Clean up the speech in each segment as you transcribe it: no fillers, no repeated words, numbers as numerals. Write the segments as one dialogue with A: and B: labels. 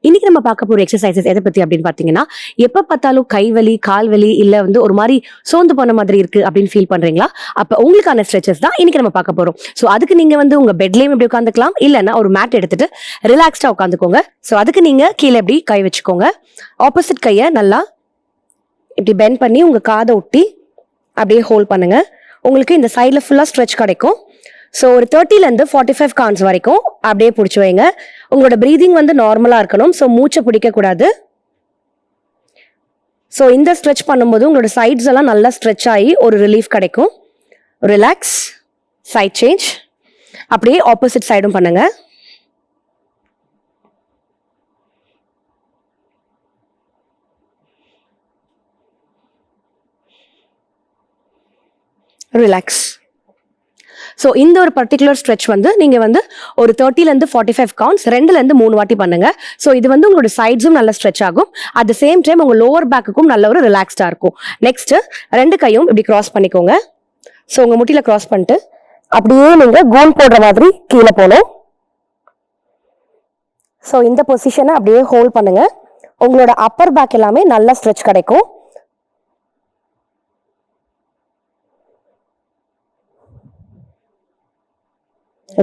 A: இன்னைக்கு நம்ம பார்க்க போற எக்ஸசைசஸ் எதை பத்தி அப்படின்னு பாத்தீங்கன்னா, எப்ப பார்த்தாலும் கை வலி, கால் வலி இல்ல ஒரு மாதிரி சோர்ந்து போன மாதிரி இருக்கு அப்படின்னு ஃபீல் பண்றீங்களா? அப்ப உங்களுக்கான ஸ்ட்ரெச்சஸ் தான் இன்னைக்கு நம்ம பார்க்க போறோம். சோ அதுக்கு நீங்க உங்க பெட்லயும் இப்படி உட்காந்துக்கலாம், இல்லைன்னா ஒரு மேட் எடுத்துட்டு ரிலாக்ஸ்டா உட்காந்துக்கோங்க. சோ அதுக்கு நீங்க கீழே இப்படி கை வச்சுக்கோங்க. ஆப்போசிட் கையை நல்லா இப்படி பெண்ட் பண்ணி உங்க காதை ஒட்டி அப்படியே ஹோல்ட் பண்ணுங்க. உங்களுக்கு இந்த சைட்ல ஃபுல்லா ஸ்ட்ரெச் கிடைக்கும். ஸோ ஒரு 30லேருந்து 45 கவுண்ட்ஸ் வரைக்கும் அப்படியே பிடிச்சி வைங்க. உங்களோட ப்ரீதிங் நார்மலாக இருக்கணும். ஸோ மூச்சை பிடிக்கக்கூடாது. ஸோ இந்த ஸ்ட்ரெச் பண்ணும்போது உங்களோட சைட்ஸ் எல்லாம் நல்லா ஸ்ட்ரெச் ஆகி ஒரு ரிலீஃப் கிடைக்கும். Relax, side change. அப்படியே ஆப்போசிட் சைடும் பண்ணுங்க. ரிலாக்ஸ். ஸோ இந்த ஒரு பர்டிகுலர் ஸ்ட்ரெச் நீங்கள் ஒரு 30லேருந்து 45 கவுண்ட்ஸ் 2லேருந்து 3 வாட்டி பண்ணுங்க. ஸோ இது உங்களோட சைட்ஸும் நல்லா ஸ்ட்ரெச் ஆகும். அட் த சேம் டைம் உங்க லோவர் பேக்குக்கும் நல்ல ஒரு ரிலாக்ஸ்டா இருக்கும். நெக்ஸ்ட் 2 கையும் இப்படி கிராஸ் பண்ணிக்கோங்க. ஸோ உங்க முட்டியில கிராஸ் பண்ணிட்டு அப்படியே நீங்க கோல் போடுற மாதிரி கீழே போகணும். ஸோ இந்த பொசிஷனை அப்படியே ஹோல்ட் பண்ணுங்க. உங்களோட அப்பர் பேக் எல்லாமே நல்லா ஸ்ட்ரெச் கிடைக்கும்.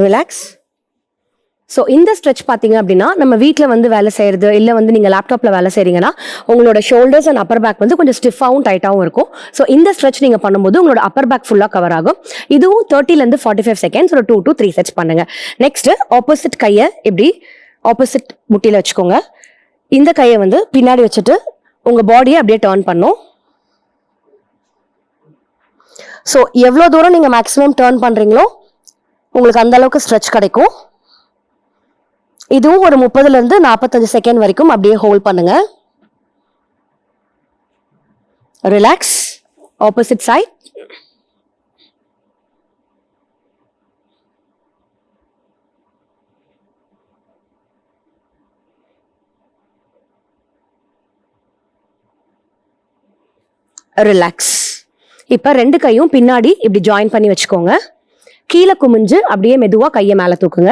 A: ரிலாக்ஸ். ஸோ இந்த ஸ்ட்ரெச் பார்த்தீங்க அப்படின்னா நம்ம வீட்டில் வேலை செய்கிறது இல்லை நீங்கள் லேப்டாப்பில் வேலை செய்கிறீங்கன்னா உங்களோட ஷோல்டர்ஸ் அண்ட் அப்பர் பேக் கொஞ்சம் ஸ்டிஃபாகவும் டைட்டாகவும் இருக்கும். ஸோ இந்த ஸ்ட்ரெச் நீங்கள் பண்ணும்போது உங்களோட அப்பர் பேக் ஃபுல்லாக கவர் ஆகும். இதுவும் 30லேருந்து 45 செகண்ட்ஸ் ஒரு 2 to 3 செட்ஸ் பண்ணுங்க. நெக்ஸ்ட் ஆப்போசிட் கையை இப்படி ஆப்போசிட் முட்டியில் வச்சுக்கோங்க. இந்த கையை பின்னாடி வச்சுட்டு உங்கள் பாடியை அப்படியே டர்ன் பண்ணும். ஸோ எவ்வளோ தூரம் நீங்கள் மேக்ஸிமம் டர்ன் பண்ணுறீங்களோ உங்களுக்கு அந்த அளவுக்கு ஸ்ட்ரெச் கிடைக்கும். இதுவும் ஒரு 30லேருந்து 45 செகண்ட் வரைக்கும் அப்படியே ஹோல்ட் பண்ணுங்க. ரிலாக்ஸ். Opposite side. ரிலாக்ஸ். இப்ப 2 கையும் பின்னாடி இப்படி ஜாயின் பண்ணி வச்சுக்கோங்க. கீழே குமிஞ்சு அப்படியே மெதுவா கையை மேல தூக்குங்க.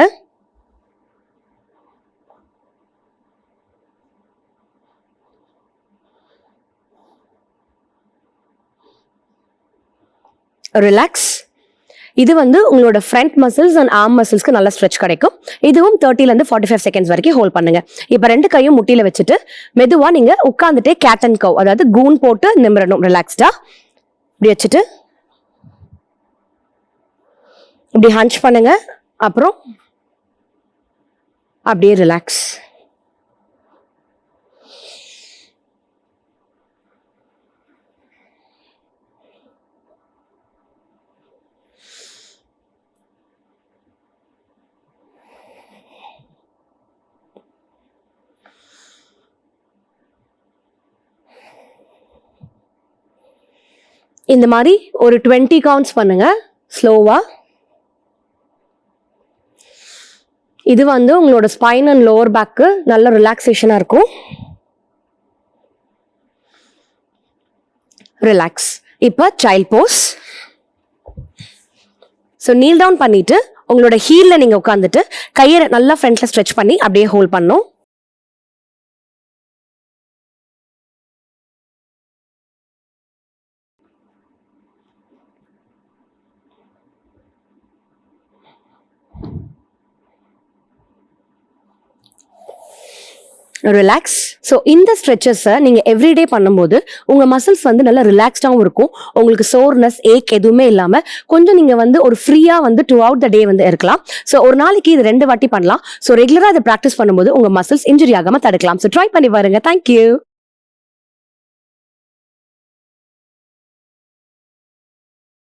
A: ரிலாக்ஸ். இது உங்களோட ஃப்ரண்ட் மசில்ஸ் அண்ட் ஆர்ம் மசில்ஸ்க்கு நல்ல ஸ்ட்ரெச் கிடைக்கும். இதுவும் 30லேருந்து 45 செகண்ட்ஸ் வரைக்கும் ஹோல்ட் பண்ணுங்க. இப்ப 2 கையும் முட்டியில வச்சுட்டு மெதுவா நீங்க உட்காந்துட்டே கேட் அண்ட் கவ், அதாவது கூன் போட்டு நிமிரணும். ரிலாக்ஸ்டா இப்படி வச்சுட்டு இப்படி ஹஞ்ச் பண்ணுங்க. அப்புறம் அப்படியே ரிலாக்ஸ். இந்த மாதிரி ஒரு 20 கவுண்ட்ஸ் பண்ணுங்க ஸ்லோவா. இது உங்களோட ஸ்பைன் அண்ட் லோவர் பேக்கு நல்ல ரிலாக்ஸேஷனா இருக்கும். ரிலாக்ஸ். இப்ப child pose. So kneel down பண்ணிட்டு உங்களோட ஹீல்ல நீங்க உட்காந்துட்டு கையை நல்லா ஃப்ரண்ட்ல ஸ்ட்ரெச் பண்ணி அப்படியே ஹோல்ட் பண்ணும். ரிலாக்ஸ். ஸோ இந்த ஸ்ட்ரெச்சஸை நீங்கள் எவ்ரிடே பண்ணும்போது உங்கள் மசில்ஸ் நல்லா ரிலாக்ஸ்டாகவும் இருக்கும். உங்களுக்கு சோர்னஸ், ஏக் எதுவுமே இல்லாமல் கொஞ்சம் நீங்கள் ஒரு ஃப்ரீயாக த்ரூ அவுட் த டே இருக்கலாம். ஸோ ஒரு நாளைக்கு இது 2 வாட்டி பண்ணலாம். ஸோ ரெகுலராக அதை ப்ராக்டிஸ் பண்ணும்போது உங்கள் மசில்ஸ் இன்ஜுரி ஆகாமல் தடுக்கலாம். ஸோ ட்ரை பண்ணி பாருங்க. தேங்க்யூ.